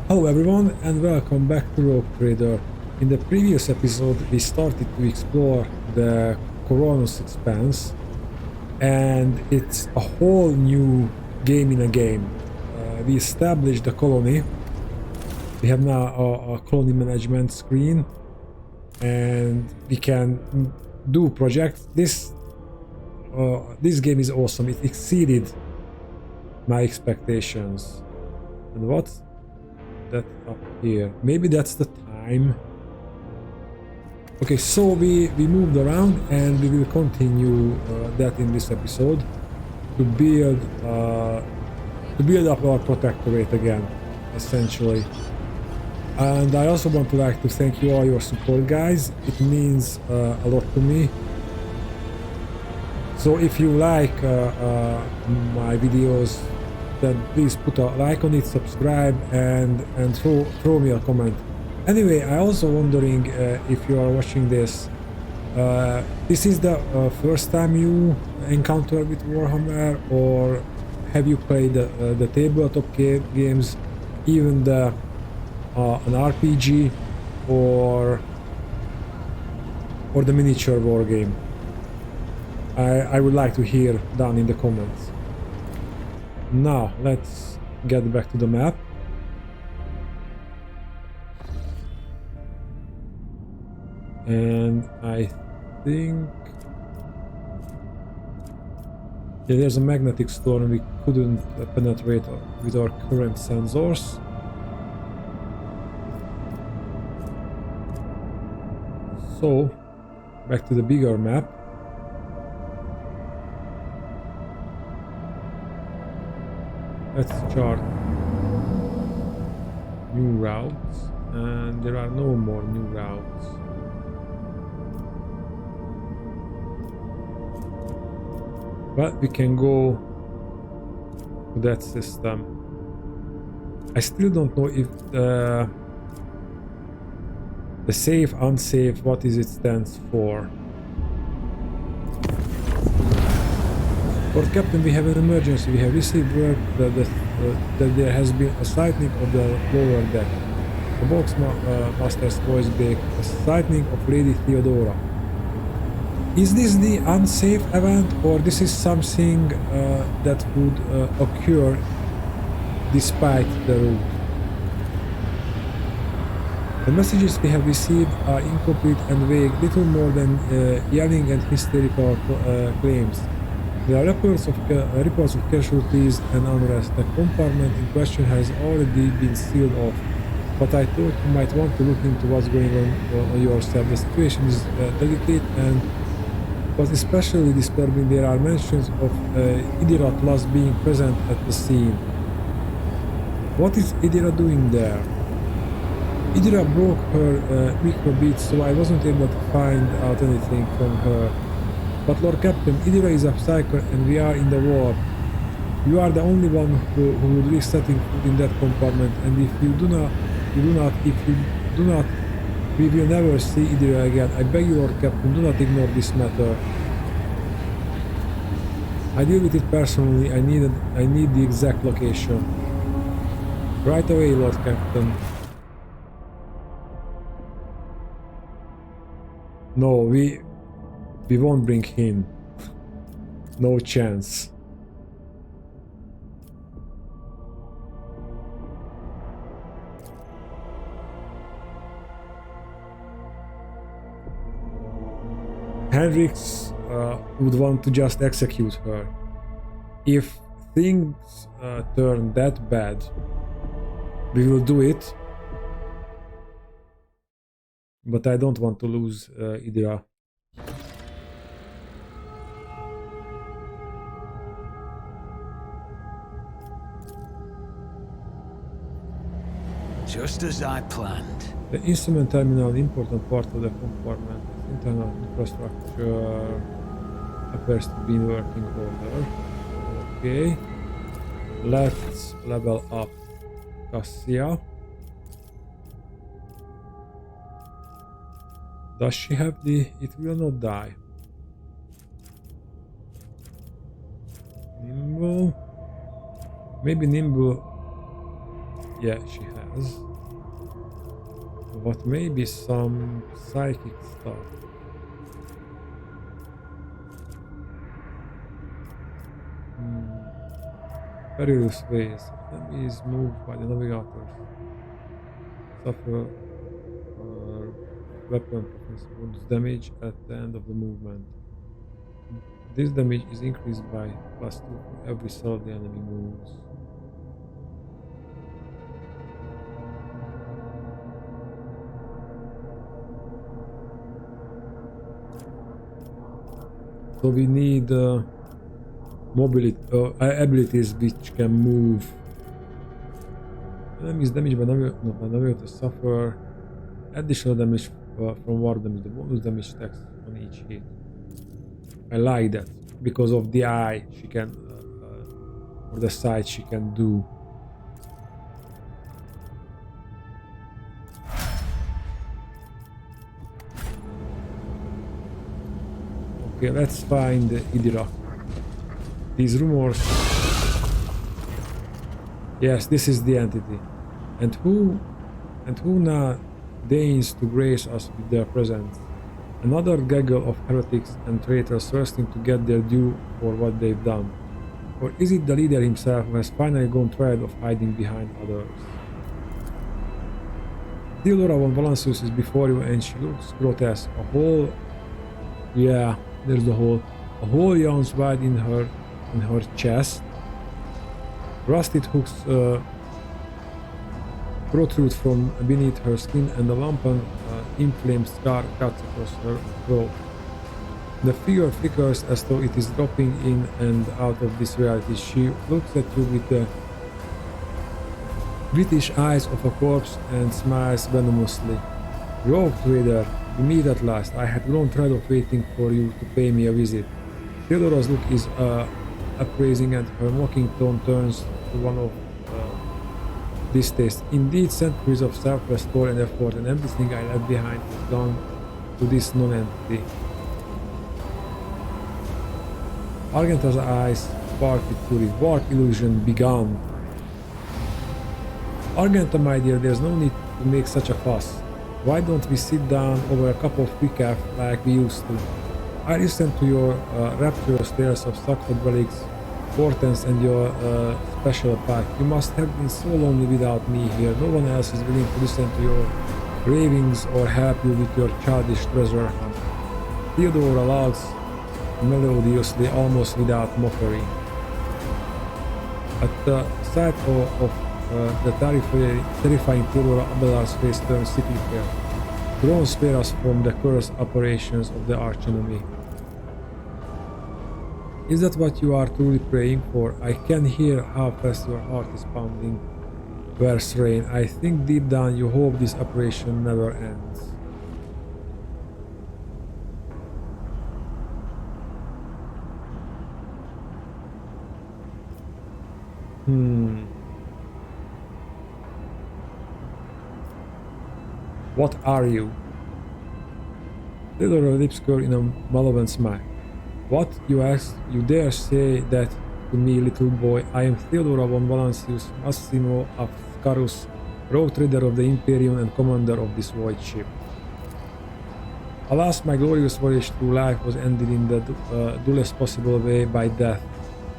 Hello everyone and welcome back to Rogue Trader. In the previous episode we started to explore the Coronos Expanse and it's a whole new game in a game. We established a colony. We have now a colony management screen and we can do projects. This game is awesome. It exceeded my expectations. And what's that up here? Maybe that's the time. Okay, so we moved around and we will continue that in this episode to build up our protectorate again, essentially. And I also want to like to thank you all your support, guys. It means a lot to me. So if you like my videos, then please put a like on it, subscribe, and throw me a comment. Anyway, I also wondering if you are watching this. This is the first time you encounter with Warhammer, or have you played the tabletop games, even the an RPG, or the miniature war game? I would like to hear down in the comments. Now, let's get back to the map. And I think... yeah, there's a magnetic storm we couldn't penetrate with our current sensors. So, back to the bigger map. Let's chart new routes, and there are no more new routes. But we can go to that system. I still don't know if the safe, unsafe, what is it stands for. Lord Captain, we have an emergency. We have received word that there has been a sightning of the lower deck. The boxmaster's voice broke. A sightning of Lady Theodora. Is this the unsafe event, or this is something that would occur despite the route? The messages we have received are incomplete and vague, little more than yelling and hysterical claims. There are reports of casualties and unrest. The compartment in question has already been sealed off, but I thought you might want to look into what's going on yourself. The situation is delicate and was especially disturbing. There are mentions of Idira Plus being present at the scene. What is Idira doing there? Idira broke her microbeats, so I wasn't able to find out anything from her. But Lord Captain, Idira is a psyker and we are in the war. You are the only one who would risk setting foot in that compartment, and if you do not, we will never see Idira again. I beg you, Lord Captain, do not ignore this matter. I deal with it personally. I need the exact location. Right away, Lord Captain. No, we won't bring him. No chance. Hendrix would want to just execute her. If things turn that bad, we will do it. But I don't want to lose Idira. Just as I planned. The instrument terminal, an important part of the compartment. Internal infrastructure appears to be in working order. Okay. Let's level up Cassia. Does she have the... it will not die. Nimble. Maybe Nimble Yeah, she has. But maybe some psychic stuff. Various ways. Enemies moved by the navigators suffer weapon proficiency bonus damage at the end of the movement. This damage is increased by +2 for every cell the enemy moves. So we need mobility abilities which can move. Enemies damaged by navigators suffer additional damage from war damage. The bonus damage tax on each hit. I like that because of the eye she can or the sight she can do. Okay, let's find Idira. These rumors. Yes, this is the entity. And who now deigns to grace us with their presence? Another gaggle of heretics and traitors thirsting to get their due for what they've done. Or is it the leader himself who has finally gone tired of hiding behind others? Theodora von Valancius is before you and she looks grotesque. A hole, yeah, there's the hole. A hole yawns wide in her chest. Rusted hooks protrude from beneath her skin and a lumpen inflamed scar cuts across her throat. The figure flickers as though it is dropping in and out of this reality. She looks at you with the British eyes of a corpse and smiles venomously. Rogue trader, we meet at last. I had grown tired of waiting for you to pay me a visit. Theodora's look is appraising and her mocking tone turns to one of distaste. Indeed, centuries of selfless toil and effort and everything I left behind has gone to this non-entity. Argenta's eyes sparked with fury. What illusion begun? Argenta, my dear, there's no need to make such a fuss. Why don't we sit down over a cup of decaf like we used to? I listened to your rapturous tales of sucked relics, portents and your special pack. You must have been so lonely without me here. No one else is willing to listen to your ravings or help you with your childish treasure hunt. Theodora laughs melodiously, almost without mockery. At the sight of the terrifying Theodora, Abelard's face turns sickly pale. Drones spare us from the cursed operations of the archenemy. Is that what you are truly praying for? I can hear how fast your heart is pounding. Where's Rain? I think deep down you hope this operation never ends. What are you? Theodora lips curl in a malevolent smile. What, you ask? You dare say that to me, little boy? I am Theodora von Valancius, Massimo of Scarus, road trader of the Imperium and commander of this void ship. Alas, my glorious voyage through life was ended in the dullest possible way by death.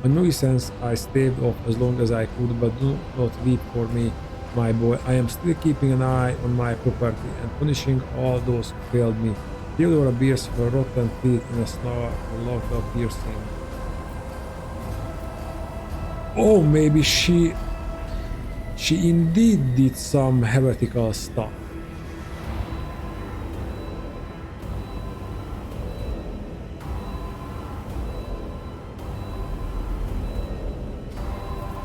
A nuisance I staved off as long as I could, but do not weep for me, my boy. I am still keeping an eye on my property and punishing all those who failed me. Theodora bears her rotten teeth in a snarl and locked up piercing. Oh, maybe she indeed did some heretical stuff.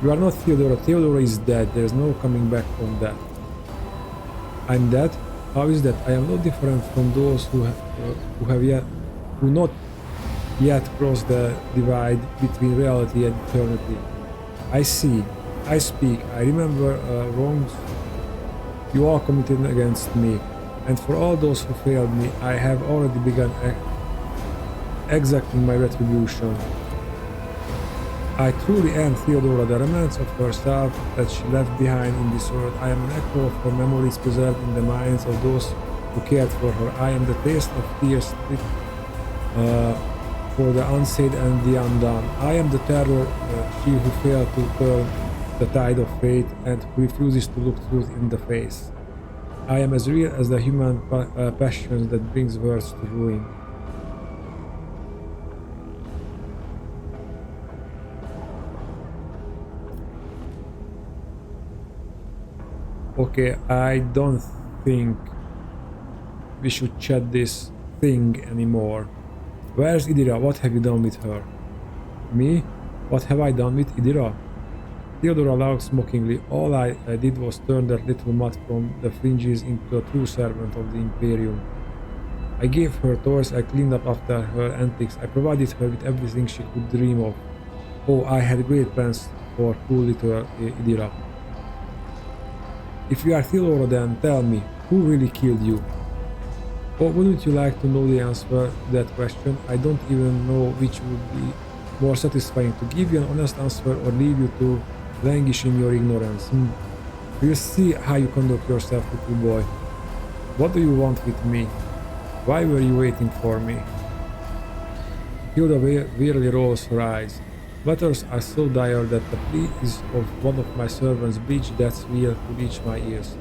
You are not Theodora. Theodora is dead. There is no coming back from that. I'm dead? How is that? I am no different from those who not yet crossed the divide between reality and eternity. I see. I speak. I remember wrongs you all committed against me, and for all those who failed me, I have already begun exacting my retribution. I truly am Theodora, the remnants of herself that she left behind in this world. I am an echo of her memories preserved in the minds of those who cared for her. I am the taste of tears split for the unsaved and the undone. I am the terror, she who failed to turn the tide of fate and who refuses to look truth in the face. I am as real as the human passion that brings words to ruin. Okay, I don't think we should chat this thing anymore. Where's Idira? What have you done with her? Me? What have I done with Idira? Theodora laughed mockingly. All I did was turn that little mutt from the fringes into a true servant of the Imperium. I gave her toys, I cleaned up after her antics, I provided her with everything she could dream of. Oh, I had great plans for cool little Idira. If you are Theodora, then tell me, who really killed you? Oh, wouldn't you like to know the answer to that question? I don't even know which would be more satisfying, to give you an honest answer or leave you to languish in your ignorance. We'll see how you conduct yourself, little boy. What do you want with me? Why were you waiting for me? Hilda wearily rolls her eyes. Matters are so dire that the pleas of one of my servants breached death's wheel to reach my ears.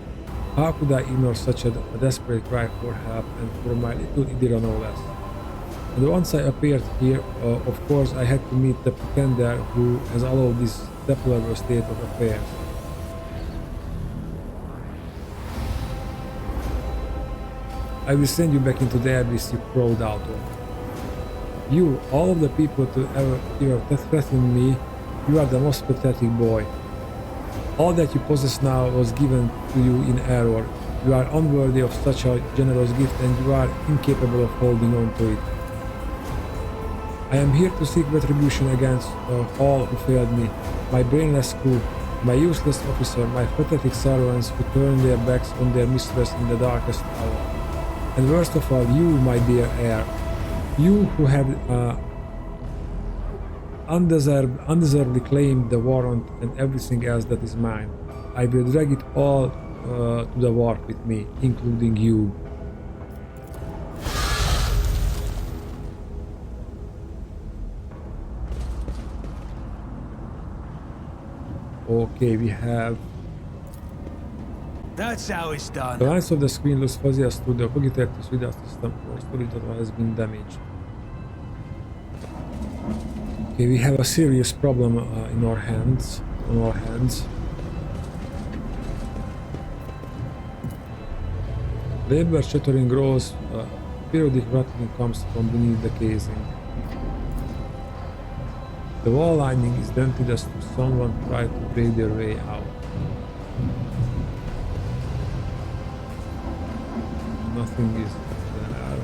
How could I ignore such a desperate cry for help, and for my little Idira no less? And once I appeared here, of course I had to meet the pretender who has allowed this deplorable state of affairs. I will send you back into the abyss you crawled out of. You, all of the people to ever threaten me, you are the most pathetic boy. All that you possess now was given to you in error. You are unworthy of such a generous gift, and you are incapable of holding on to it. I am here to seek retribution against all who failed me, my brainless crew, my useless officer, my pathetic servants who turned their backs on their mistress in the darkest hour. And worst of all, you, my dear heir, you who had undeservedly claimed the warrant and everything else that is mine. I will drag it all to the warp with me, including you. Okay, we have... That's how it's done. The lines of the screen looks fuzzy as to the Cogitatus reader system or storage data has been damaged. Okay, we have a serious problem on our hands. Labor shattering grows, periodic rattling comes from beneath the casing. The wall lining is dented as if someone tried to break their way out. Nothing is there.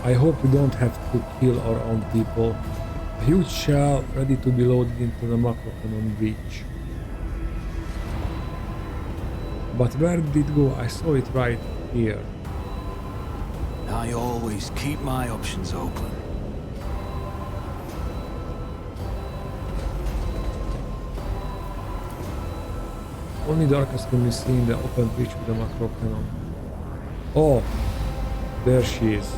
I hope we don't have to kill our own people. A huge shell ready to be loaded into the macro cannon breach. But where did it go? I saw it right here. I always keep my options open. Only darkness can be seen in the open breach with the macro cannon. Oh, there she is.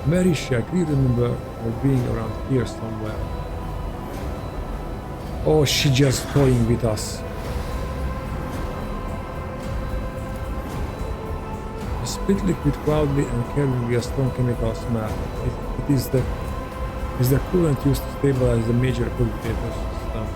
Marisha, I clearly remember her being around here somewhere. Oh, she's just toying with us. A split liquid cloudly and carrying a strong chemical smell. It is the coolant used to stabilize the major cogitator system.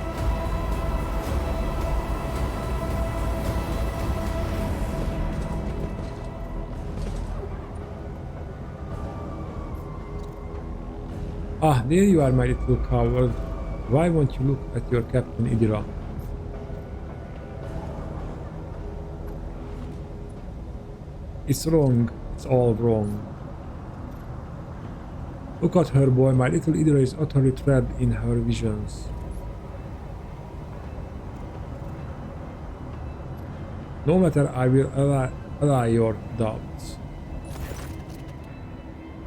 Ah, there you are, my little coward. Why won't you look at your captain, Idira? It's wrong. It's all wrong. Look at her, boy. My little Idira is utterly trapped in her visions. No matter, I will allay your doubts.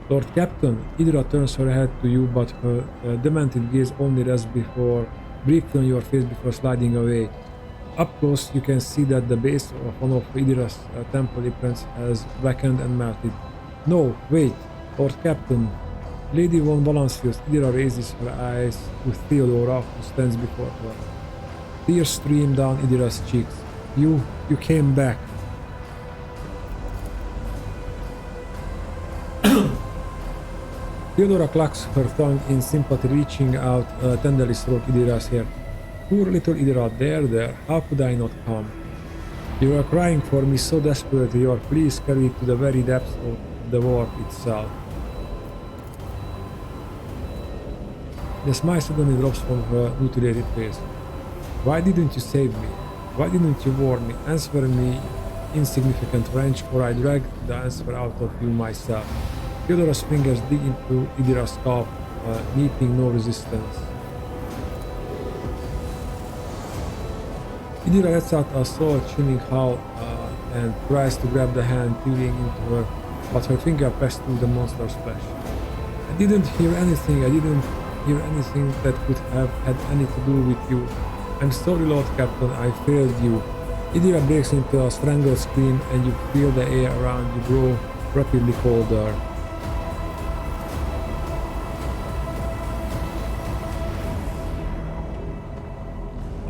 Lord Captain, Theodora turns her head to you, but her demented gaze only rests briefly on your face before sliding away. Up close, you can see that the base of one of Theodora's temple aprons has blackened and melted. No, wait, Lord Captain. Lady von Valancius, Theodora raises her eyes to Theodora, who stands before her. Tears stream down Theodora's cheeks. You came back. Theodora clucks her tongue in sympathy, reaching out tenderly stroke Theodora's hair. Poor little Theodora, there, how could I not come? You are crying for me so desperately, your pleas carry to the very depths of the warp itself. The smile suddenly drops from her mutilated face. Why didn't you save me? Why didn't you warn me? Answer me, insignificant wretch, or I drag the answer out of you myself. Theodora's fingers dig into Theodora's scalp, meeting no resistance. Theodora lets out a soul-chilling howl and tries to grab the hand peering into her, but her finger pressed through the monster's flesh. I didn't hear anything that could have had anything to do with you. I'm sorry, Lord Captain, I failed you. Theodora breaks into a strangled scream and you feel the air around you grow rapidly colder.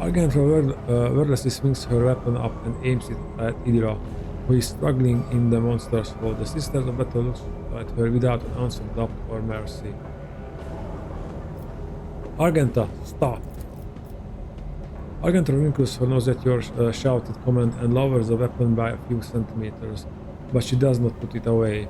Argenta wordlessly swings her weapon up and aims it at Theodora, who is struggling in the monster's hold. The Sisters of Battle looks at her without an ounce of doubt or mercy. Argenta, stop! Argenta wrinkles her nose at your shouted command and lowers the weapon by a few centimeters, but she does not put it away.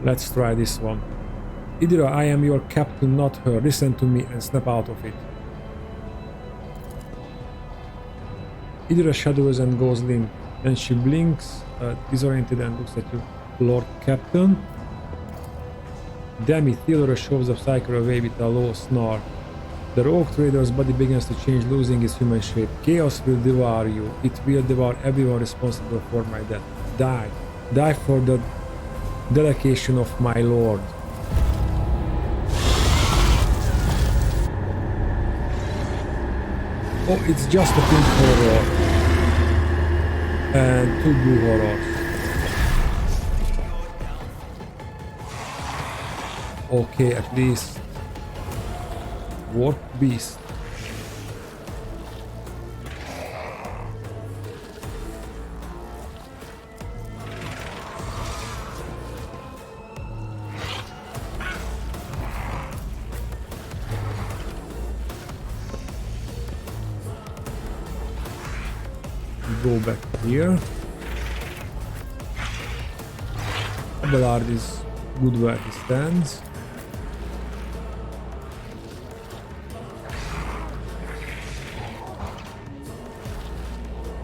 Let's try this one. Theodora, I am your captain, not her. Listen to me and snap out of it. Theodora shudders and goes limp. Then she blinks, disoriented, and looks at you. Lord Captain? Damn it, Theodora shoves the cycle away with a low snarl. The rogue trader's body begins to change, losing its human shape. Chaos will devour you. It will devour everyone responsible for my death. Die. Die for the delegation of my lord. Oh, it's just a pink horror. And 2 blue horrors. Okay, at least Warp Beast. Go back here. Abelard is good where he stands.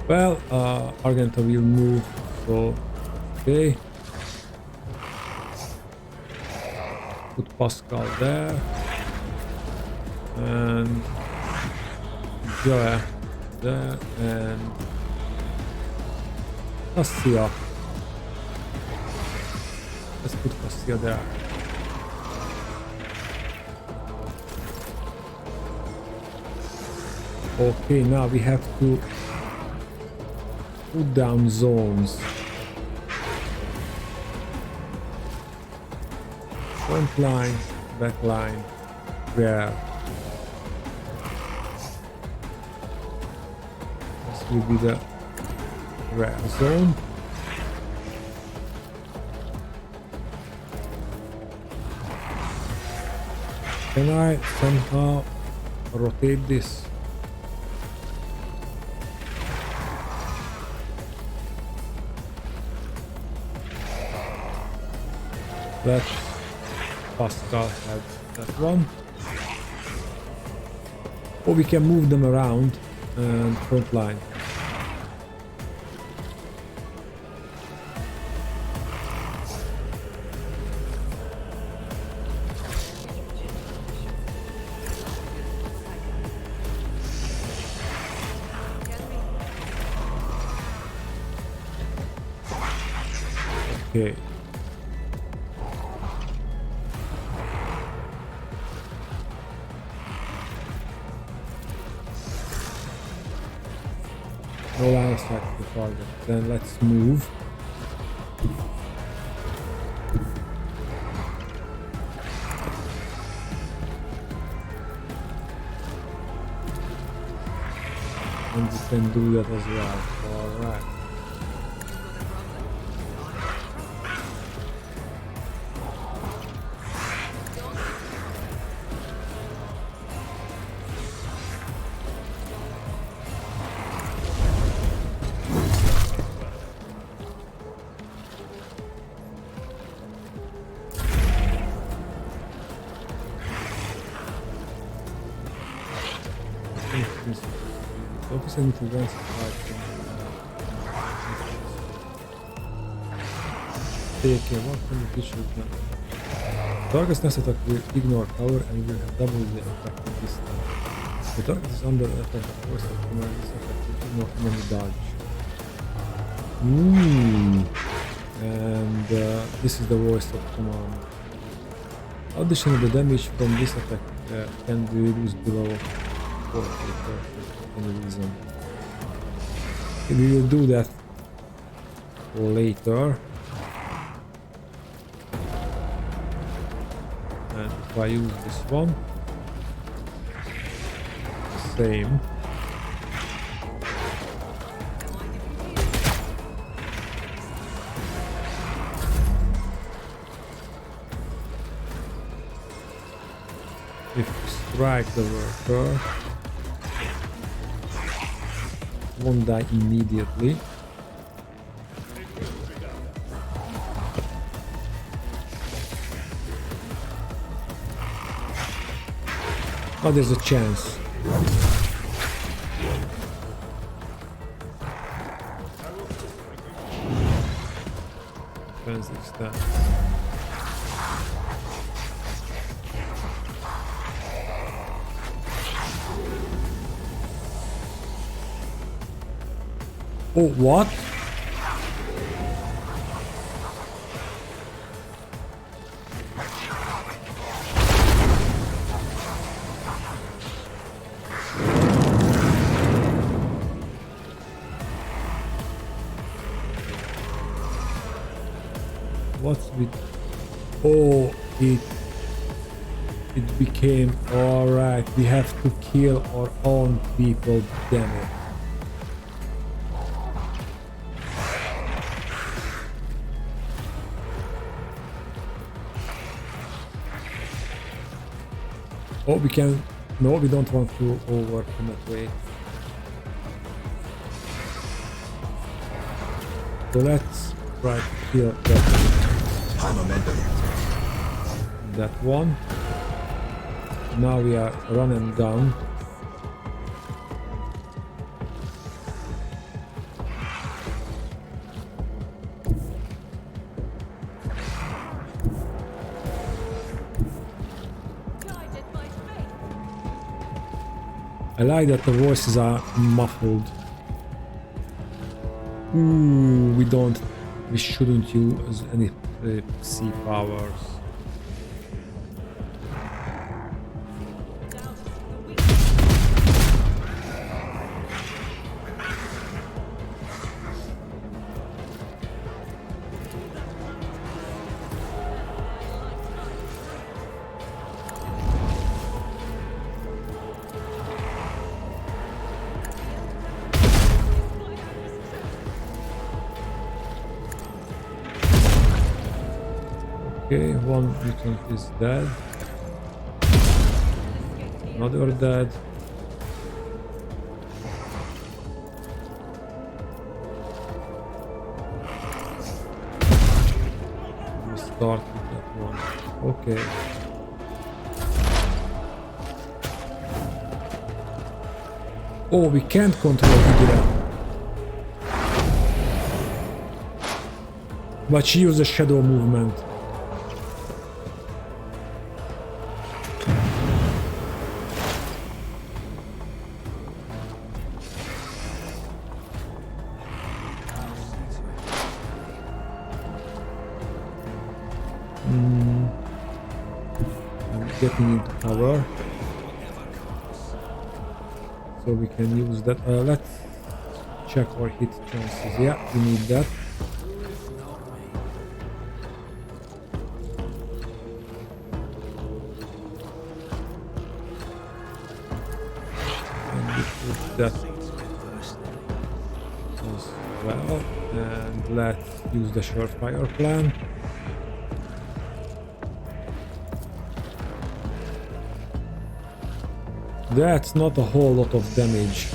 Well, Argenta will move, so okay. Put Pasqal there. And Joe there, and Cassia. Let's put Cassia there. Okay, now we have to put down zones. Front line, back line, where? This will be the red zone. Can I somehow rotate this? Let Pasqal have that one. Or we can move them around and front line. Okay. No line of sight to the target. Then let's move. And we can do that as well. Alright. Focus into one side. Take care, what can the feature do? Target's next attack will ignore cover and will have double the attack this time. The target is under attack of voice of command, this attack will ignore enemy dodge. And this is the voice of command. Additionally, the damage from this attack can be reduced below 40% for any reason. We will do that later. And if I use this one, same. If we strike the worker, won't die immediately. Oh, there's a chance. Depends if that. Oh, what? What's with... Oh, it became... Alright, we have to kill our own people, damn it. Oh, we can... No, we don't want to overcome that way. So let's try to kill that one. Now we are run and gun. I like that the voices are muffled. Ooh, we shouldn't use any C powers. Okay, one mutant is dead. Another dead. We start with that one. Okay. Oh, we can't control Hydra. But she used a shadow movement. getting into cover. So we can use that. Let's check our hit chances. Yeah, we need that. And we put that as well. And let's use the surefire plan. That's not a whole lot of damage.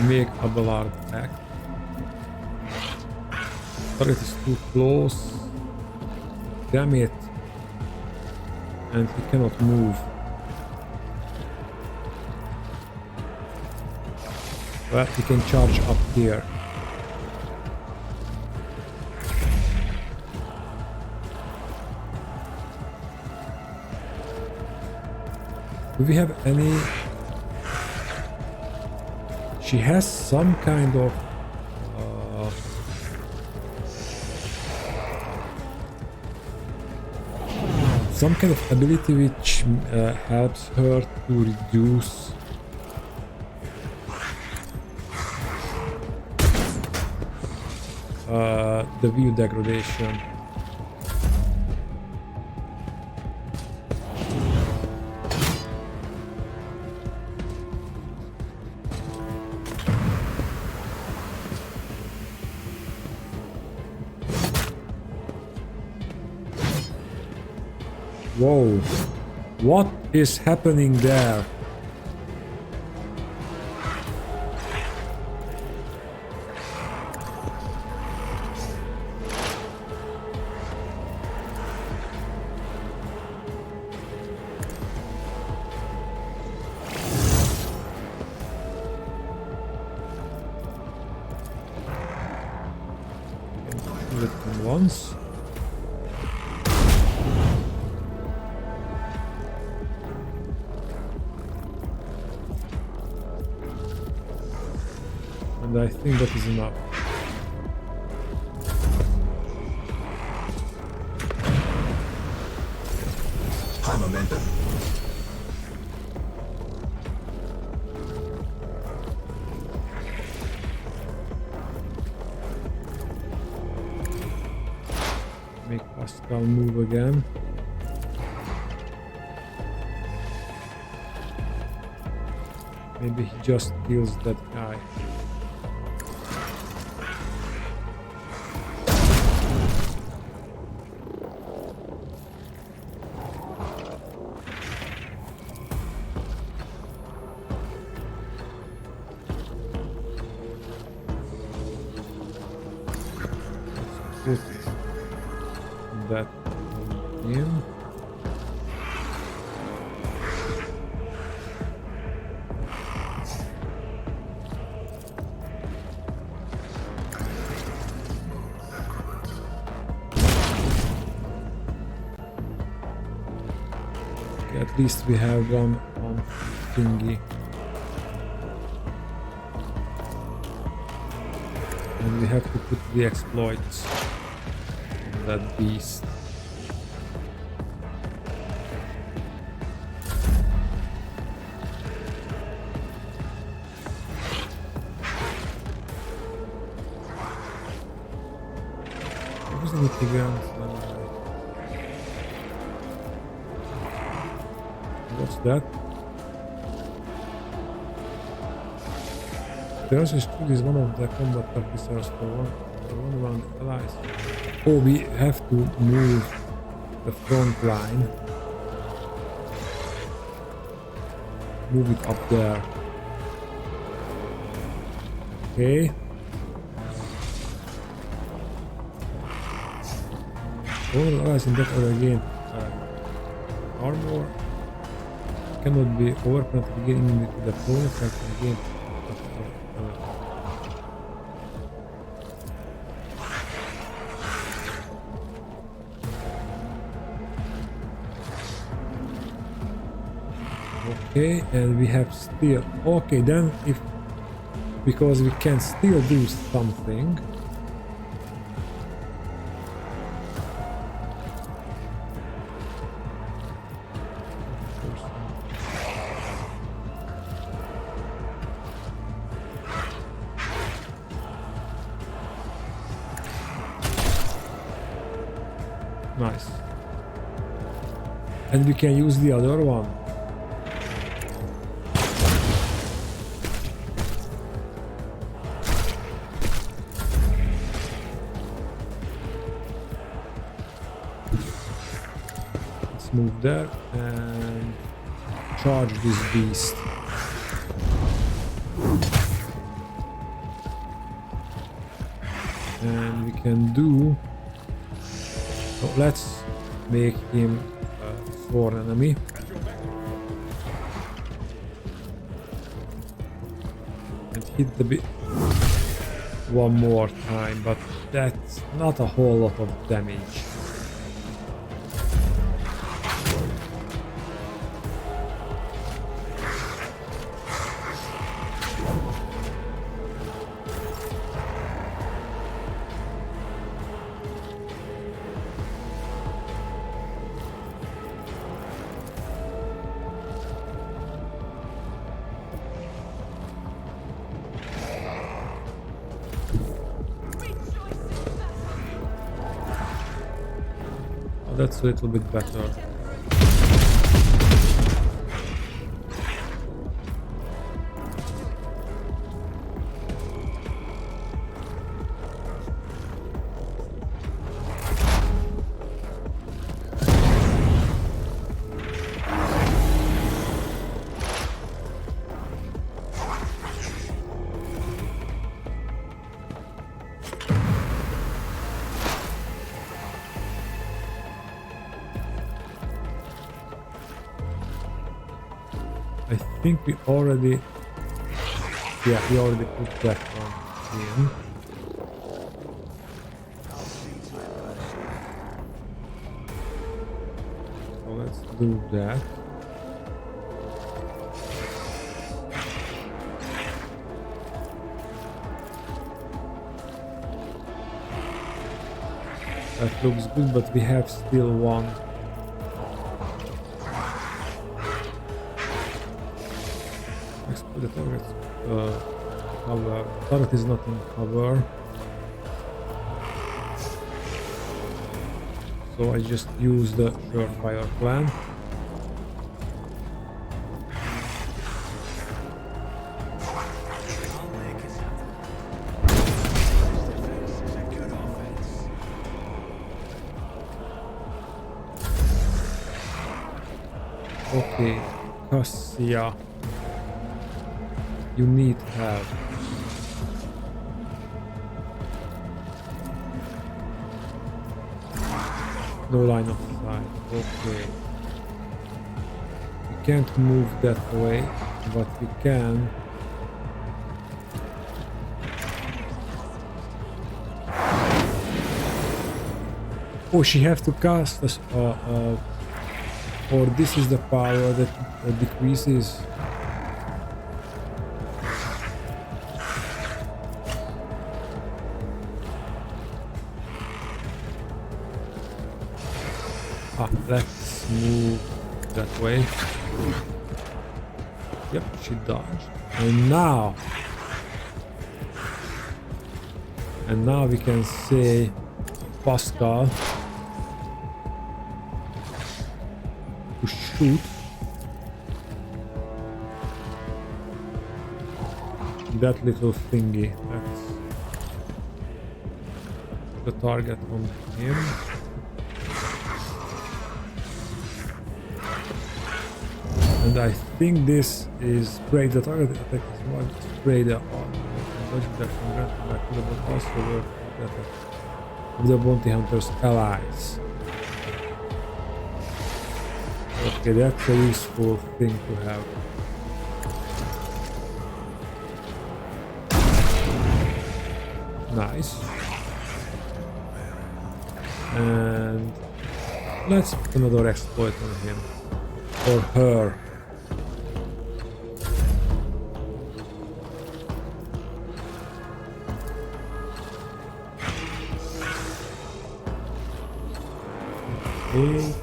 Make a ballard attack. But it is too close. Damn it. And he cannot move. Well, he can charge up here. Do we have any... She has some kind of ability which helps her to reduce the view degradation. Whoa, what is happening there? Do it once. And I think that is enough. High momentum. Make Pasqal move again. Maybe he just kills that guy. Put that on him. Okay, at least we have one thingy. And we have to put the exploits on that beast. What was anything else? What's that? The also is one of the combat officers for one round allies. Oh, we have to move the front line. Move it up there. Okay. All allies in that order again. Armor. cannot be overcome to gain immunity to the opponent and gain. Okay, and we have still. Okay, then if because we can still do something. Nice. And we can use the other one. Let's move there and charge this beast. And we can do. So let's make him a sworn enemy. And hit the bit one more time, but that's not a whole lot of damage. That's a little bit better. I think we already, yeah, we already put that one in. So let's do that. That looks good, but we have still one. The target cover. Target is not in cover, so I just use the Surefire plan. Okay, Cassia. You need help. No line of sight. Okay. We can't move that way, but we can. Oh, she has to cast us. Or this is the power that decreases. Let's move that way. Yep, she dodged. And now we can say Pasqal to shoot that little thingy. That's the target on him. And I think this is spray. The target attack is one spray the of the bounty hunter's allies. Okay, that's a useful thing to have. Nice. And let's put another exploit on him. Or her. Okay.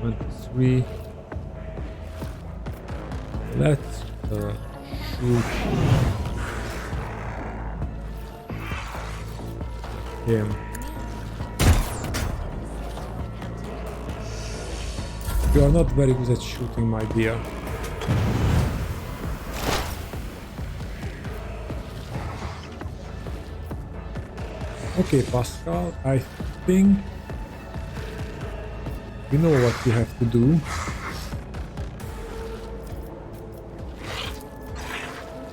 23. Let's shoot him. You are not very good at shooting, my dear. Okay, Pasqal, I think you know what you have to do.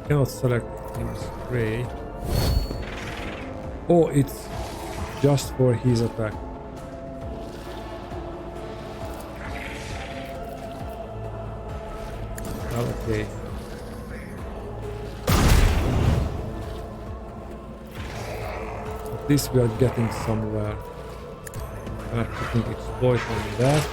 Cannot select him spray. Oh, it's just for his attack. Well, okay. At least we are getting somewhere. I'm putting exploit on that.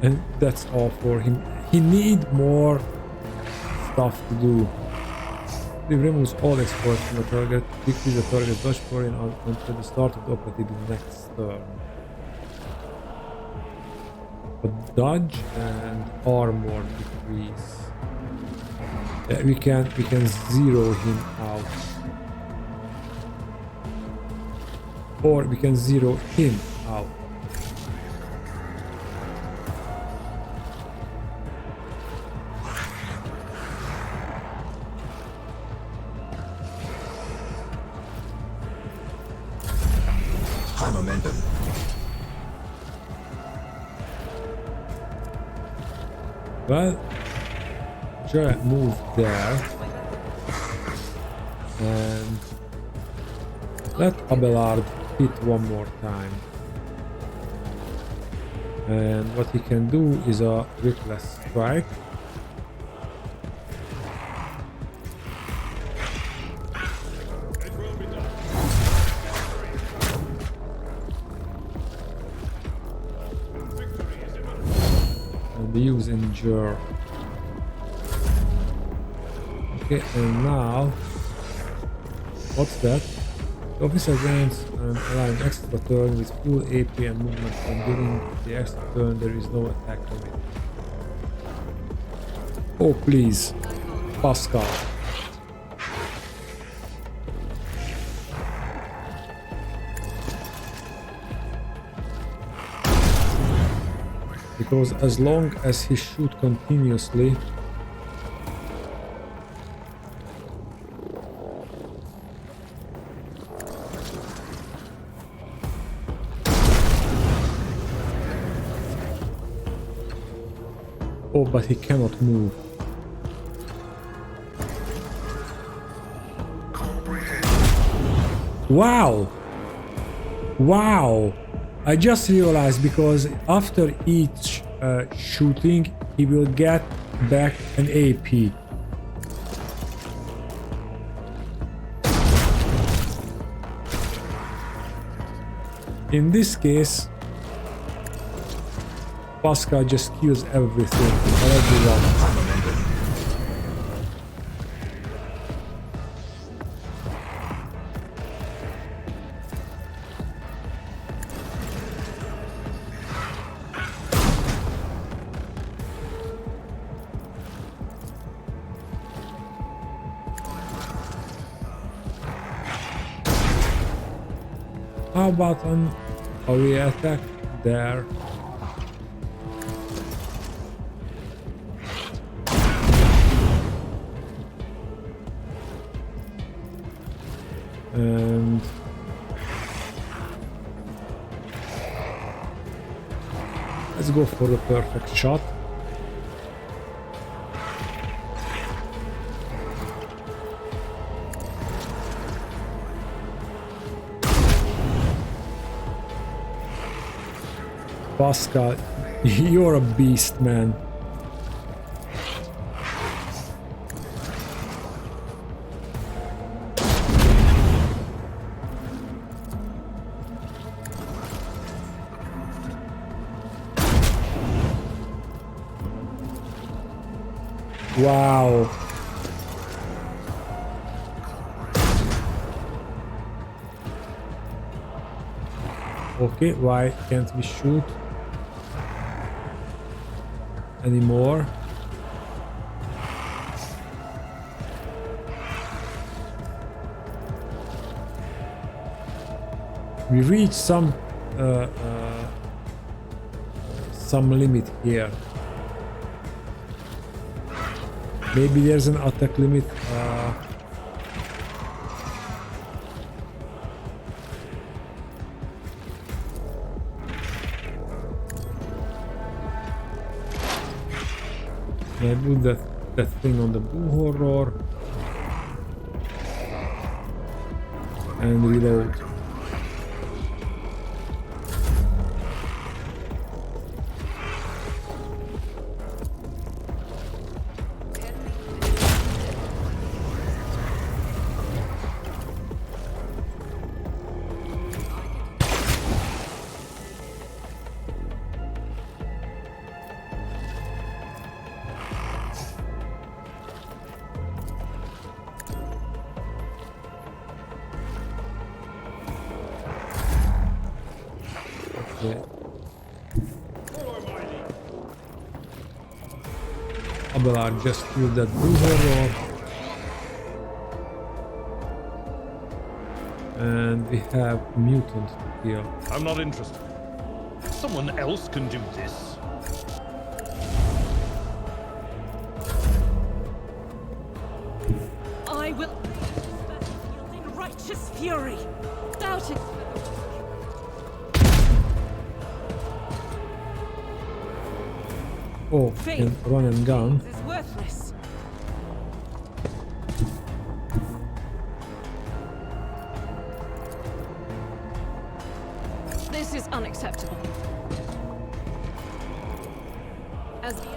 And that's all for him. He needs more stuff to do. It removes all exploits from the target, decrease the target dodge point until the start of the operative next turn. But dodge and armor decrease. We can zero him out. Or we can zero him out. High momentum. Well, just move there and let Abelard hit one more time. And what he can do is a reckless strike. And use endure. Okay, and now, what's that? The officer grants an ally an extra turn with full AP and movement, and during the extra turn there is no attack limit. Oh please, Pasqal. Because as long as he shoots continuously, oh, but he cannot move. Wow! Wow! I just realized because after each shooting, he will get back an AP. In this case, Pasqal just kills everything and everyone. How about an area attack there? And let's go for the perfect shot. Pasqal, you're a beast, man. Wow. Okay, why can't we shoot anymore? We reach some limit here. Maybe there's an attack limit. I put that thing on the blue horror and reload. Abelard just killed that blue horror. And we have mutant to kill. I'm not interested. Someone else can do this. I will in righteous fury. Doubt it. Oh, and run and gun. Is worthless. This is unacceptable. As the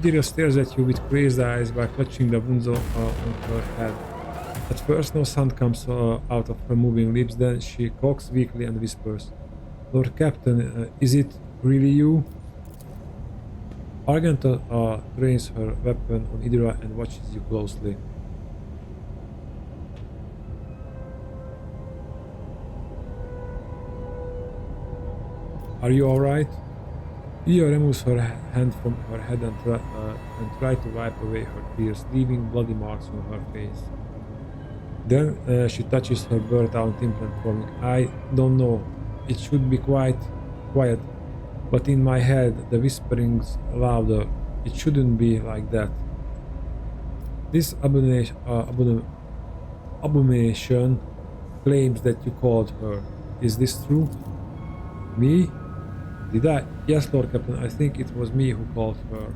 Theodora stares at you with crazed eyes while clutching the wounds on her head. At first no sound comes out of her moving lips, then she coughs weakly and whispers, "Lord Captain, is it really you?" Argenta trains her weapon on Theodora and watches you closely. "Are you alright?" Theodora removes her hand from her head and tries to wipe away her tears, leaving bloody marks on her face. Then she touches her burnt-out implant, forming. "I don't know. It should be quite quiet, but in my head the whispering's louder. It shouldn't be like that. This abomination claims that you called her. Is this true?" "Me? Did I? Yes, Lord Captain, I think it was me who called her.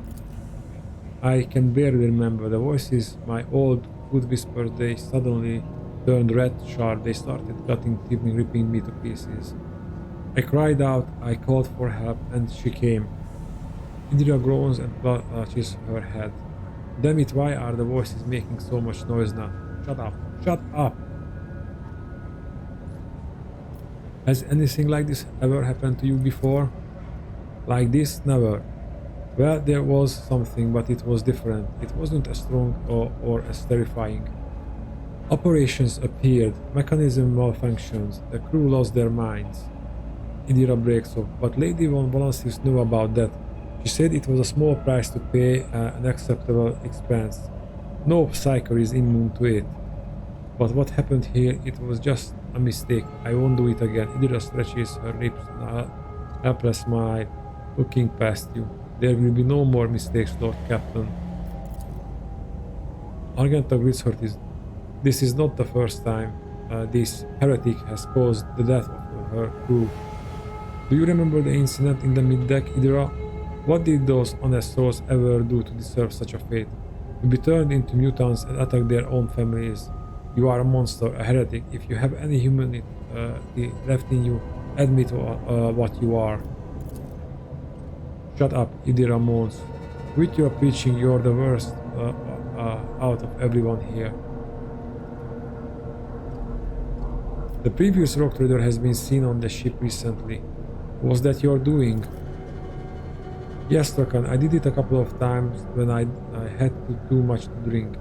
I can barely remember. The voices, my old good whispers, they suddenly turned red sharp. They started cutting, ripping me to pieces. I cried out, I called for help, and she came." Indira groans and clutches her head. "Damn it, why are the voices making so much noise now? Shut up! Shut up!" "Has anything like this ever happened to you before?" "Like this? Never. Well, there was something, but it was different. It wasn't as strong or as terrifying. Operations appeared, mechanism malfunctions, the crew lost their minds." Indira breaks off, "But Lady Von Valancius knew about that. She said it was a small price to pay, an acceptable expense. No psyker is immune to it. But what happened here, it was just a mistake. I won't do it again." Indira stretches her lips in a helpless smile, looking past you. "There will be no more mistakes, Lord Captain." Argenta grits her teeth. "This is not the first time this heretic has caused the death of her crew. Do you remember the incident in the mid-deck, Idra? What did those honest souls ever do to deserve such a fate? To be turned into mutants and attack their own families? You are a monster, a heretic. If you have any humanity left in you, admit what you are. Shut up, Idira moans. With your preaching, you're the worst out of everyone here. The previous rock trader has been seen on the ship recently. Was that your doing? Yes, Rakan, I did it a couple of times when I had too much to drink.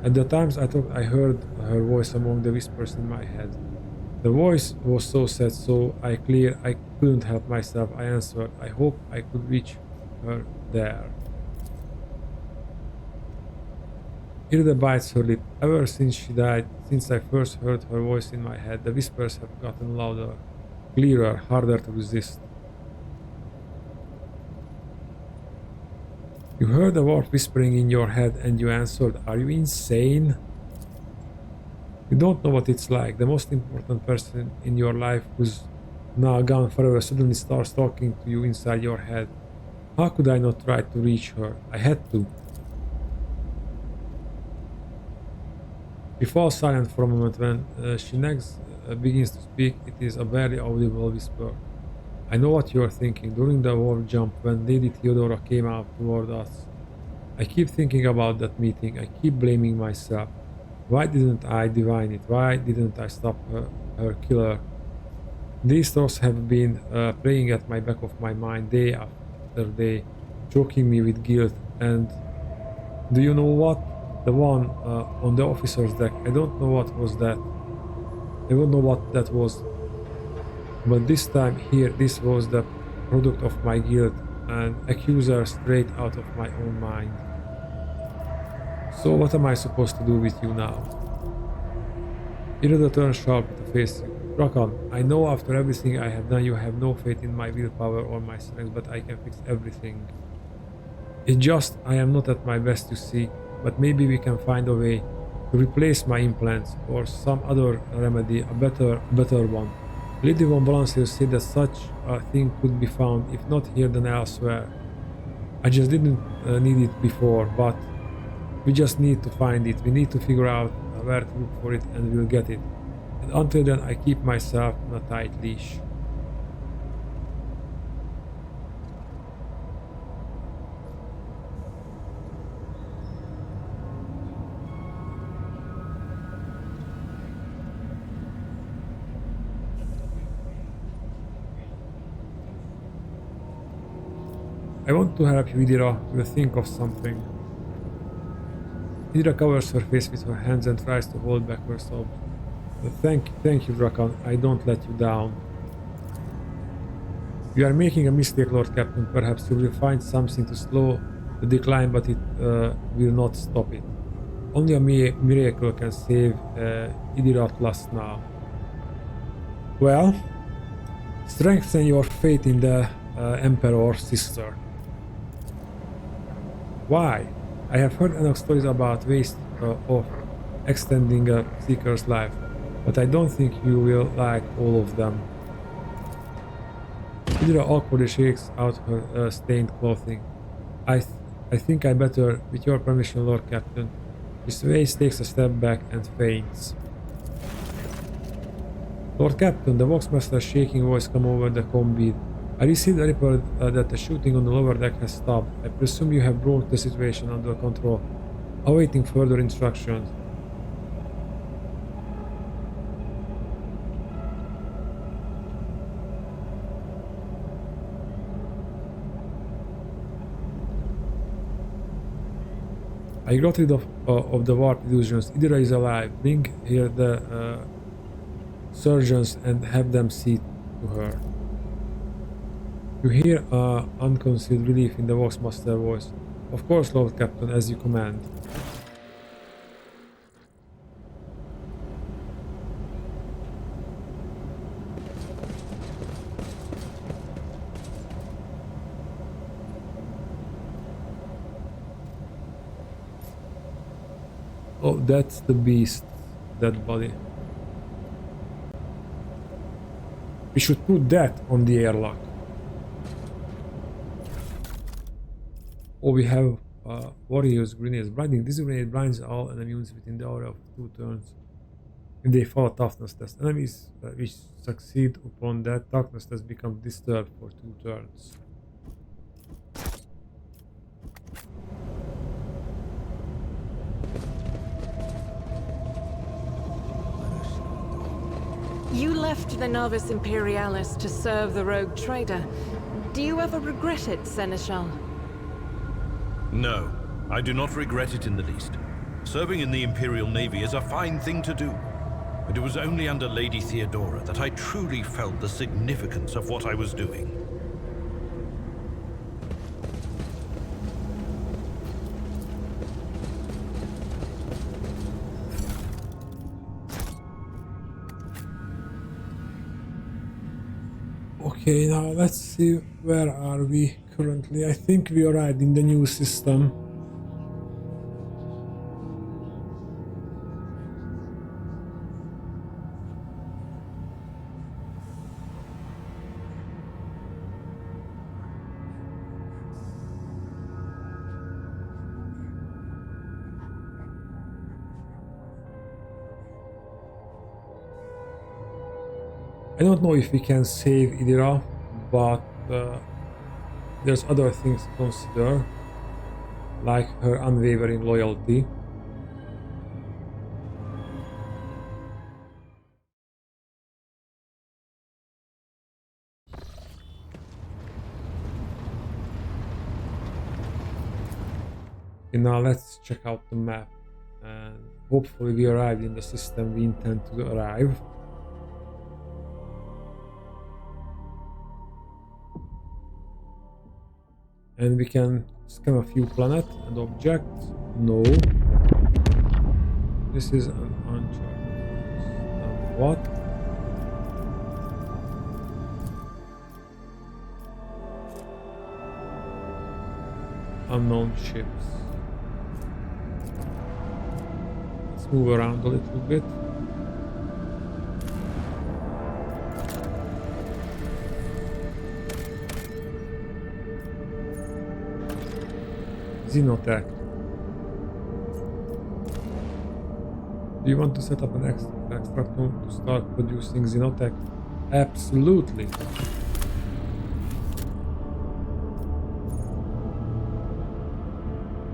At the times I thought I heard her voice among the whispers in my head. The voice was so sad, so I couldn't help myself. I answered, I hope I could reach her there. Hilda bites her lip. Ever since she died, since I first heard her voice in my head, the whispers have gotten louder, clearer, harder to resist. You heard a word whispering in your head and you answered, are you insane? You don't know what it's like. The most important person in your life who's now gone forever suddenly starts talking to you inside your head. How could I not try to reach her? I had to. She falls silent for a moment. When she next begins to speak, it is a barely audible whisper. I know what you are thinking. During the wall jump, when Lady Theodora came out toward us, I keep thinking about that meeting. I keep blaming myself. Why didn't I divine it? Why didn't I stop her killer? These thoughts have been playing at my back of my mind day after day, choking me with guilt. And do you know what? The one on the officer's deck, I don't know what was that. I don't know what that was. But this time here, this was the product of my guilt, an accuser straight out of my own mind. So what am I supposed to do with you now? Irida turns sharp to face you. Rakan, I know after everything I have done you have no faith in my willpower or my strength, but I can fix everything. It's just I am not at my best, you see, but maybe we can find a way to replace my implants or some other remedy, a better one. Lady von Balancier said that such a thing could be found, if not here then elsewhere. I just didn't need it before, but we just need to find it. We need to figure out where to look for it and we'll get it. And until then I keep myself on a tight leash. I want to help you, Idira. We'll think of something. Idira covers her face with her hands and tries to hold back her sobs. Thank you, Drakan. I don't let you down. You are making a mistake, Lord Captain. Perhaps you will find something to slow the decline, but it will not stop it. Only a miracle can save Idira Plus now. Well, strengthen your faith in the Emperor, sister. Why? I have heard enough stories about ways of extending a seeker's life, but I don't think you will like all of them. Idira awkwardly shakes out her stained clothing. I think I better, with your permission, Lord Captain. Miss Wace takes a step back and faints. Lord Captain, the Voxmaster's shaking voice comes over the comm bead. I received a report that the shooting on the lower deck has stopped. I presume you have brought the situation under control, awaiting further instructions. I got rid of the warp illusions. Idira is alive. Bring here the surgeons and have them see to her. You hear unconcealed relief in the Voxmaster voice. Of course, Lord Captain, as you command. Oh, that's the beast, that body. We should put that on the airlock. Oh, we have Warriors Grenades. Blinding. This grenade blinds all enemies within the hour of 2 turns. If they follow toughness test, enemies which succeed upon that toughness test become disturbed for 2 turns. You left the Novus Imperialis to serve the rogue trader. Do you ever regret it, Seneschal? No, I do not regret it in the least. Serving in the Imperial Navy is a fine thing to do. But it was only under Lady Theodora that I truly felt the significance of what I was doing. Okay, now let's see, where are we currently? I think we arrived in the new system. I don't know if we can save Idira, but there's other things to consider, like her unwavering loyalty. And now let's check out the map, and hopefully we arrived in the system we intend to arrive. And we can scan a few planets and objects. No. This is an uncharted. What? Unknown ships. Let's move around a little bit. Xenotech. Do you want to set up an extract to start producing Xenotech? Absolutely.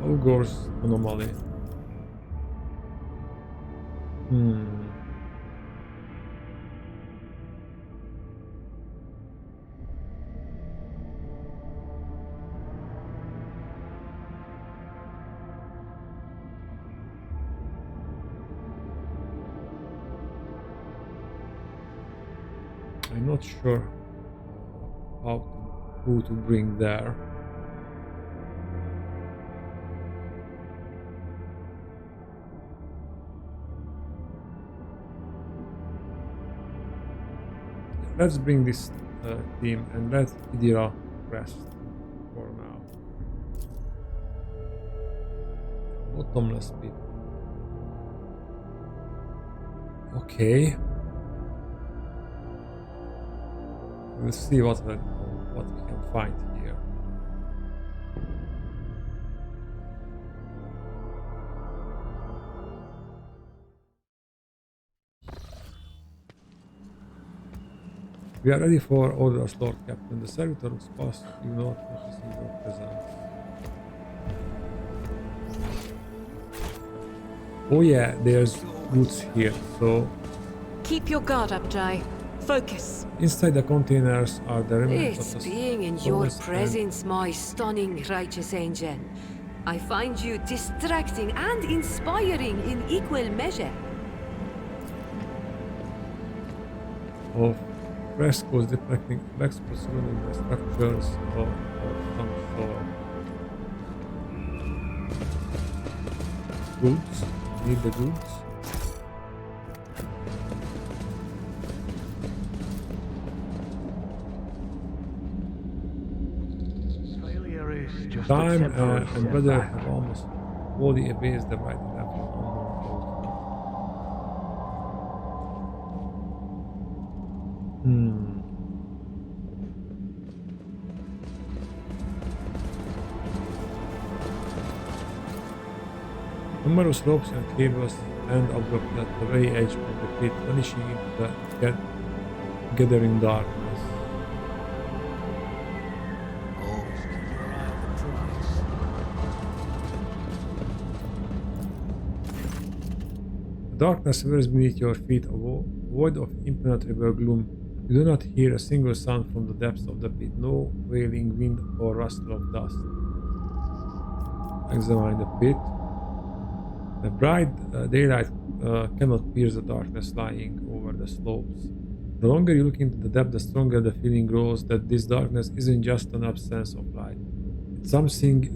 Ogre's anomaly. I'm not sure who to bring there. Let's bring this team and let Idira rest for now. Bottomless pit. Okay. We'll see what we can find here. We are ready for orders, Lord Captain. The servitor looks past you, not noticing your presence. Oh yeah, there's goods here, so... Keep your guard up, Jai. Focus. Inside the containers are the remnants It's of the being in your stones presence, my stunning righteous angel. I find you distracting and inspiring in equal measure. of frescoes depicting Mexico surrounding the structures of some sort. Goods. Need the goods. Failure is just Time a temporary and weather setback. have almost wholly erased the writing after unknown outcome. Numerous ropes and cables end abruptly at the very edge of the pit, vanishing into the gathering darkness. Always keep your eye on the prize. The darkness whirls beneath your feet, a void of impenetrable gloom. You do not hear a single sound from the depths of the pit, no wailing wind or rustle of dust. Examine the pit. The bright daylight cannot pierce the darkness lying over the slopes. The longer you look into the depth, the stronger the feeling grows that this darkness isn't just an absence of light. It's something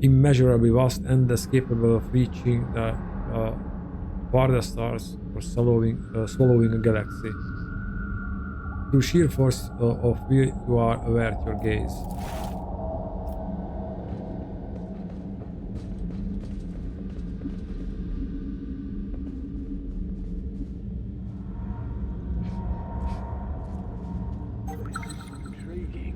immeasurably vast, endless, capable of reaching the farthest stars or swallowing a galaxy. Through sheer force of will, you are avert your gaze. Intriguing.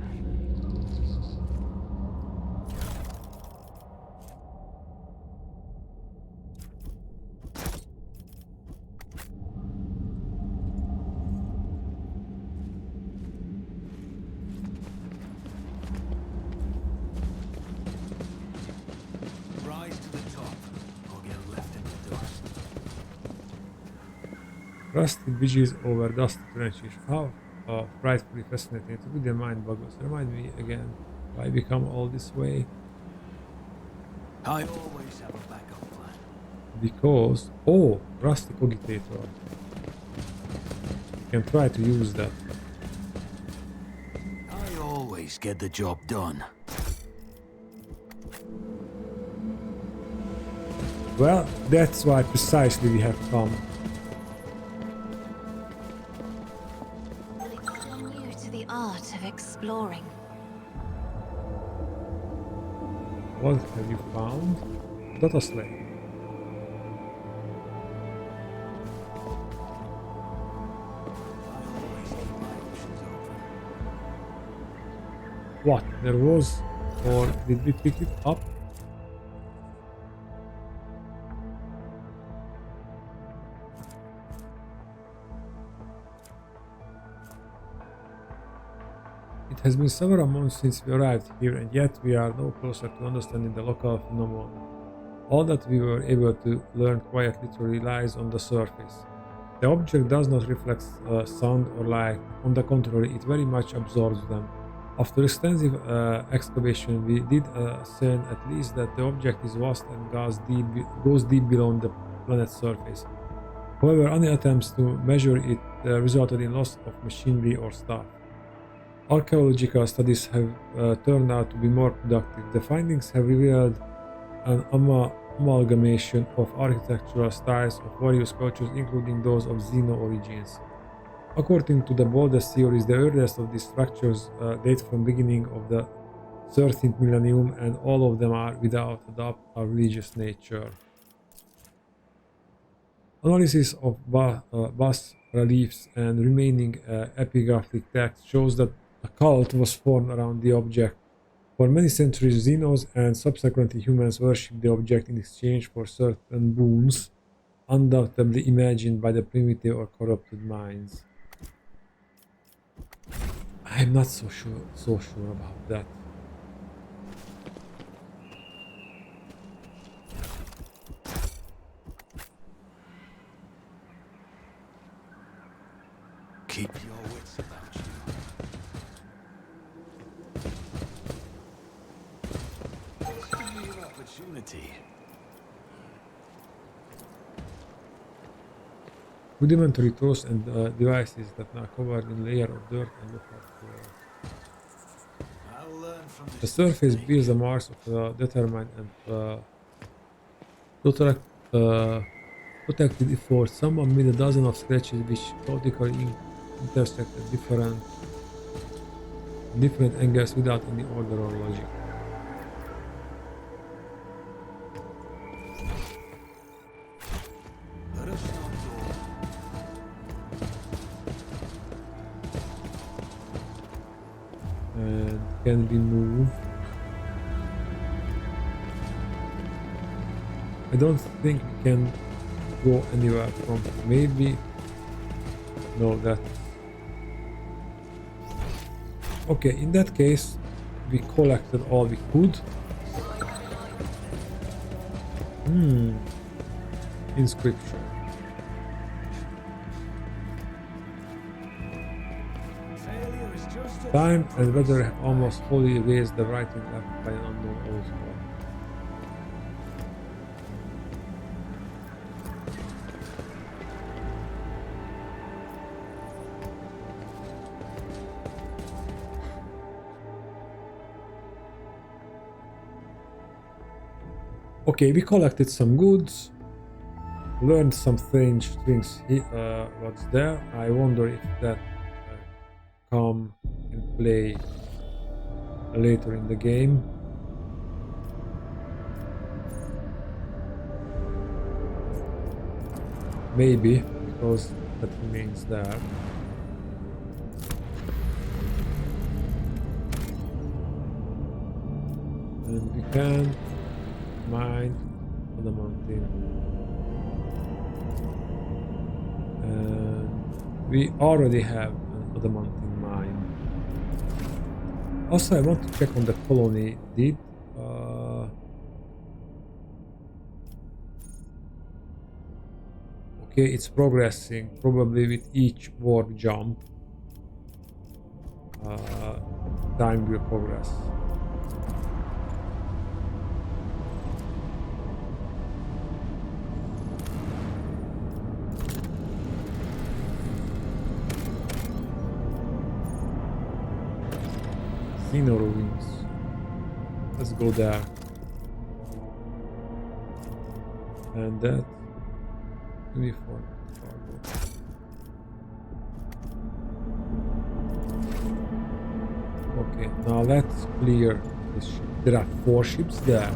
Rise to the top, or get left in the dust. Rusty bridges over dusty trenches. How frightfully fascinating. To be the mind boggles. Remind me again, why become all this way? I always have a backup plan. Because rusty cogitator. You can try to use that. I always get the job done. Well, that's why precisely we have come. You're new to the art of exploring. What have you found? Data slave. I always keep my options open. What? There was, or did we pick it up? It has been several months since we arrived here, and yet we are no closer to understanding the local phenomenon. All that we were able to learn quite literally lies on the surface. The object does not reflect sound or light. On the contrary, it very much absorbs them. After extensive excavation, we did ascertain at least that the object is vast and goes deep below the planet's surface. However, any attempts to measure it resulted in loss of machinery or staff. Archaeological studies have turned out to be more productive. The findings have revealed an amalgamation of architectural styles of various cultures, including those of Xeno origins. According to the boldest theories, the earliest of these structures date from beginning of the 13th millennium, and all of them are, without a doubt, a religious nature. Analysis of bas reliefs and remaining epigraphic text shows that a cult was formed around the object. For many centuries, Xenos and subsequently humans worshipped the object in exchange for certain boons, undoubtedly imagined by the primitive or corrupted minds. I'm not so sure about that. Keep your wits about you. Give me an opportunity. Rudimentary tools and devices that are covered in layer of dirt and look like I'll learn from the this surface mistake. bears the marks of a determined and protected effort. Someone made a dozen of scratches which chaotically intersect at different angles without any order or logic. Let us not And can be moved. I don't think we can go anywhere from here. Maybe. No, that. Okay, in that case, we collected all we could. Inscription. Failure is just a Time and weather have almost wholly erased the writing left by an unknown author. Okay, we collected some goods, learned some strange things. What's there? I wonder if that come and play later in the game. Maybe, because that remains there. And we can mine on the mountain. And we already have another mountain mine. Also, I want to check on the colony. Did okay, it's progressing, probably with each warp jump. Time will progress. Xeno ruins. Let's go there. And that uniform cargo. Okay, now let's clear this ship. There are 4 ships there.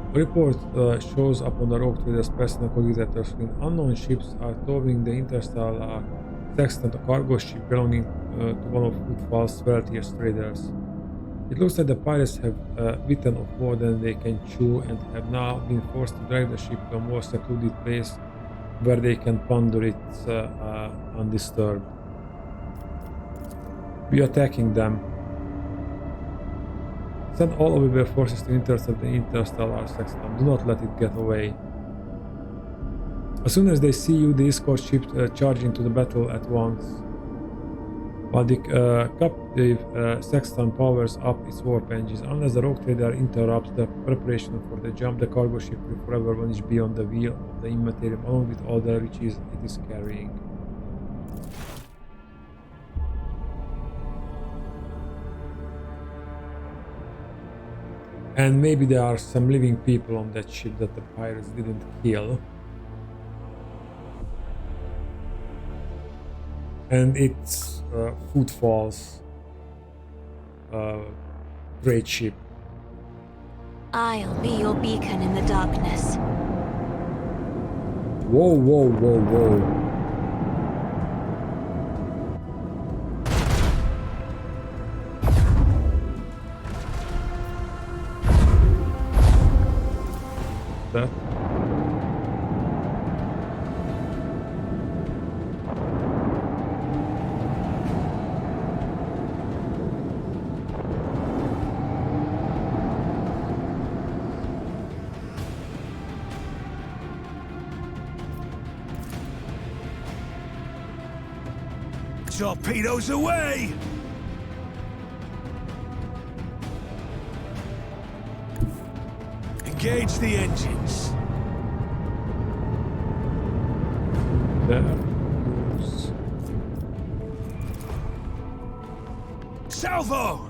A report shows up on the Rogue Trader's personal computer screen. Unknown ships are towing the interstellar sextant, a cargo ship belonging to one of Footfall's wealthiest traders. It looks like the pirates have bitten off more than they can chew and have now been forced to drag the ship to a more secluded place where they can plunder it undisturbed. We are attacking them. Send all available forces to intercept the interstellar sextant. Do not let it get away. As soon as they see you, the escort ships charge into the battle at once. While the captive sextant powers up its warp engines, unless the Rogue Trader interrupts the preparation for the jump, the cargo ship will forever vanish beyond the wheel of the immaterium, along with all the riches it is carrying. And maybe there are some living people on that ship that the pirates didn't kill. And it's Footfall's trade ship. I'll be your beacon in the darkness. Whoa, whoa, whoa, whoa. That. torpedoes away! Engage the engines. There goes. Salvo!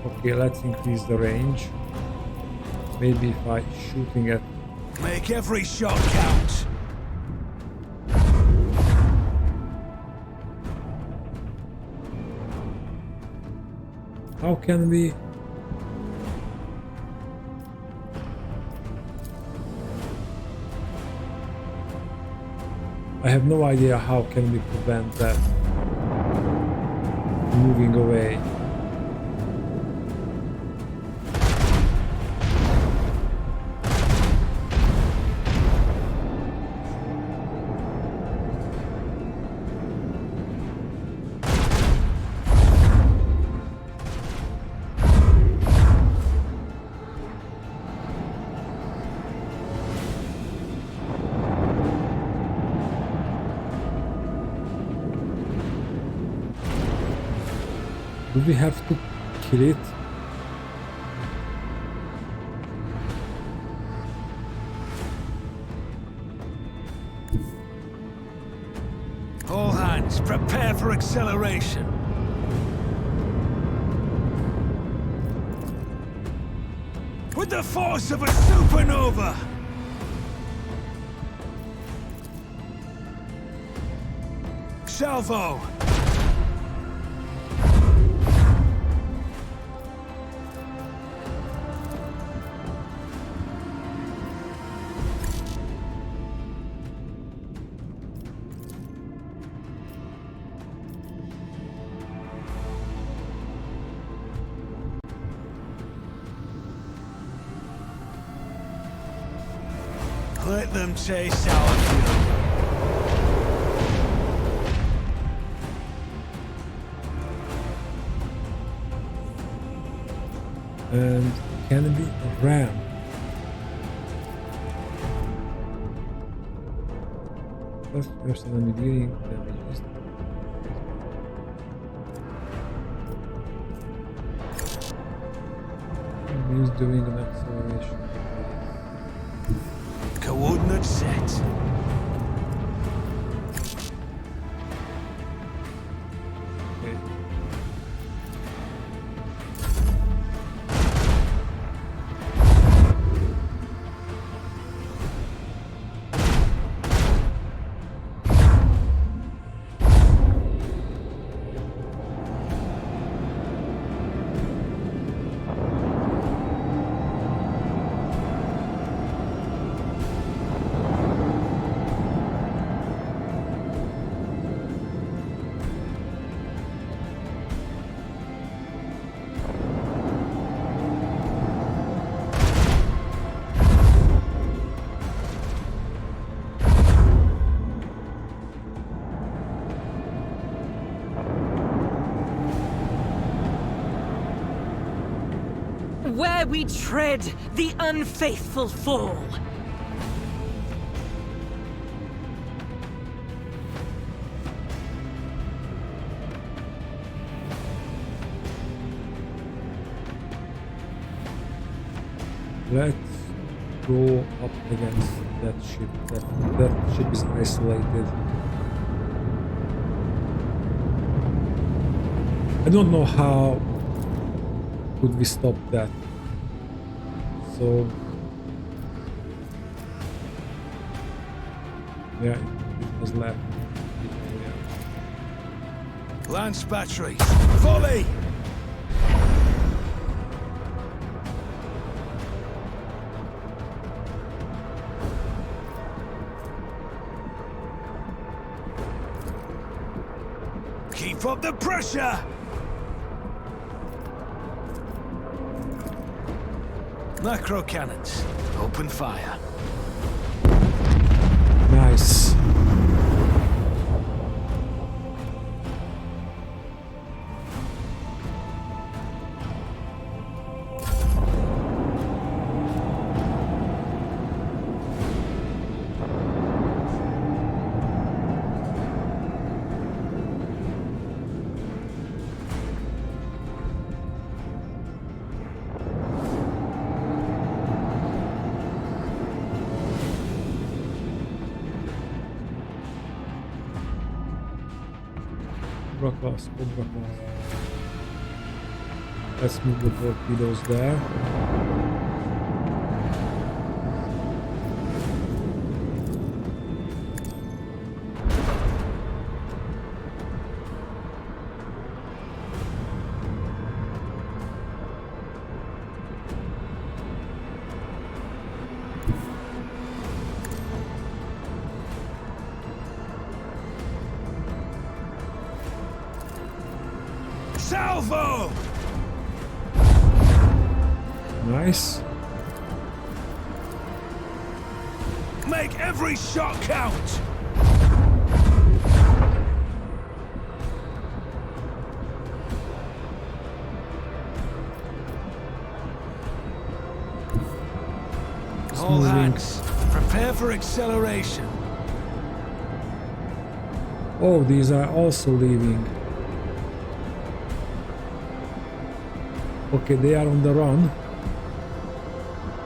Okay, let's increase the range. Maybe if I shooting at Make every shot count. how can we I have no idea how can we prevent that moving away. Do we have to kill it? All hands, prepare for acceleration. With the force of a supernova! Salvo! Let them chase our fury. And can it be a ram? First person enemy dealing damage. Use doing an acceleration. Coordinates set. Okay. Where we tread, the unfaithful fall. Let's go up against that ship. That ship is isolated. I don't know how could we stop that. So yeah, it was left. Lance batteries, volley! Keep up the pressure! Macro cannons, open fire. Nice. Cobra class. Let's move the torpedoes there. Salvo! Nice. Make every shot count! All moving. hands, prepare for acceleration. Oh, these are also leaving. Okay, they are on the run.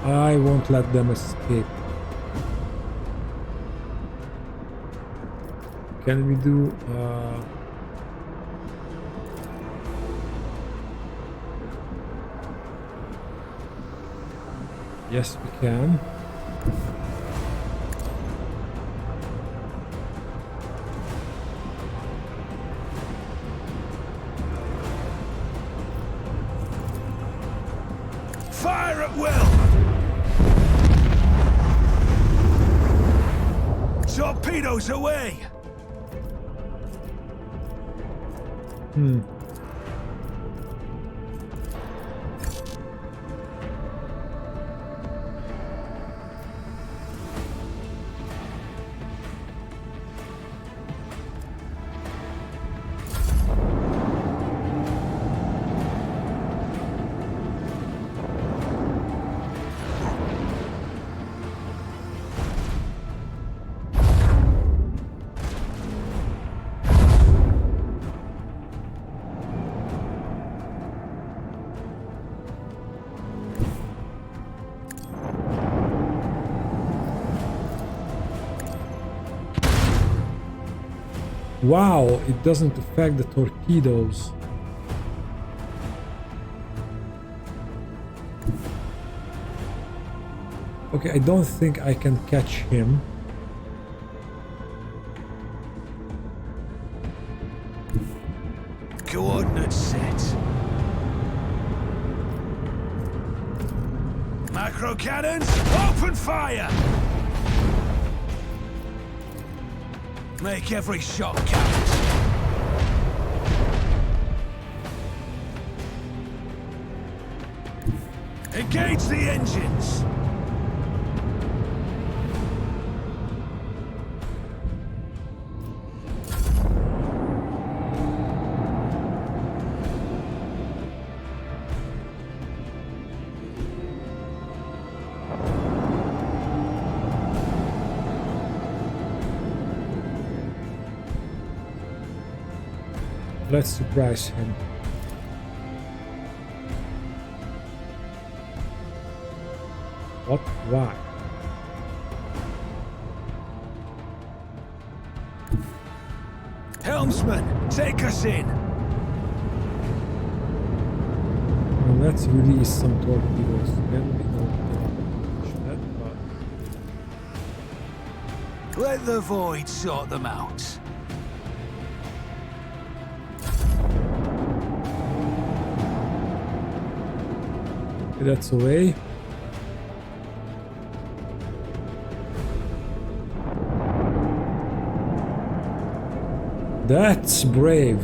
I won't let them escape. Can we do... Yes, we can. Fire at will! Torpedoes away! Wow, it doesn't affect the torpedoes. Okay, I don't think I can catch him. Coordinates set. Macro cannons, open fire! Make every shot count. Engage the engines. Let's surprise him. What? Why? Helmsman, take us in. Well, let's release some torpedoes. Then we don't touch that, but Let the void sort them out. that's away. That's brave.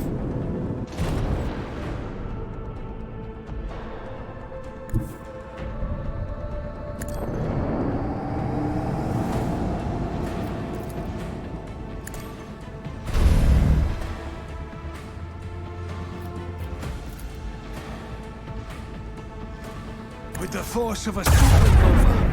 With the force of a supernova.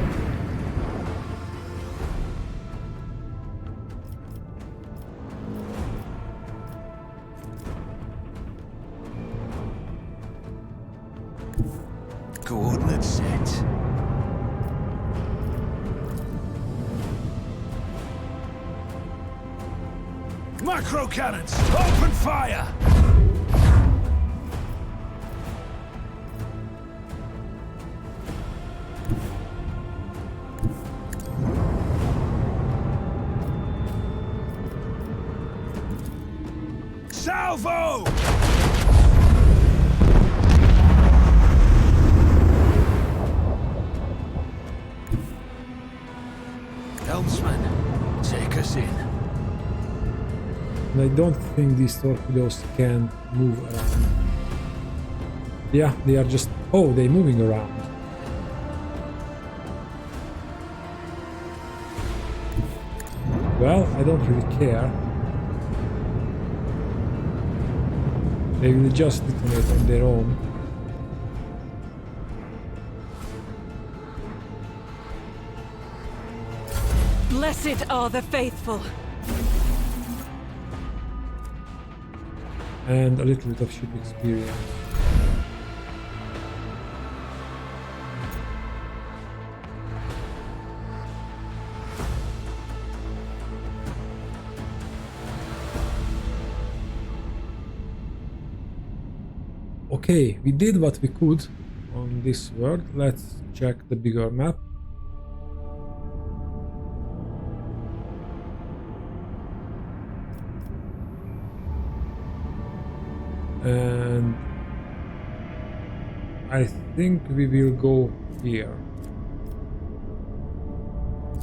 Coordinates set. Macro cannons, open fire! Salvo! Helmsman, take us in. And I don't think these torpedoes can move around. Yeah, they are just... Oh, they're moving around. Well, I don't really care. They will just detonate on their own. Blessed are the faithful. And a little bit of ship experience. Okay, we did what we could on this world. Let's check the bigger map. And I think we will go here.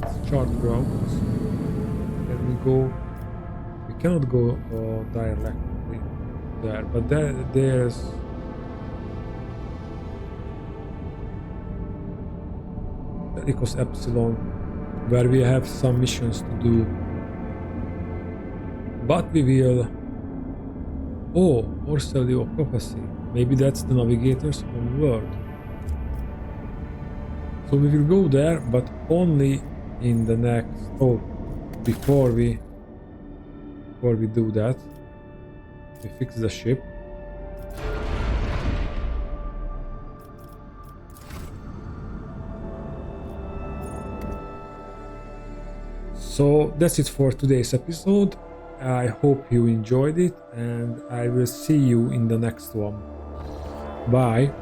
It's chart grounds. Can we go? We cannot go directly there, but there's equals epsilon, where we have some missions to do. But we will... Oh, Orstellio Prophecy. Maybe that's the navigator's home world. So we will go there, but only in the next... Oh, before we do that, we fix the ship. So that's it for today's episode. I hope you enjoyed it, and I will see you in the next one. Bye.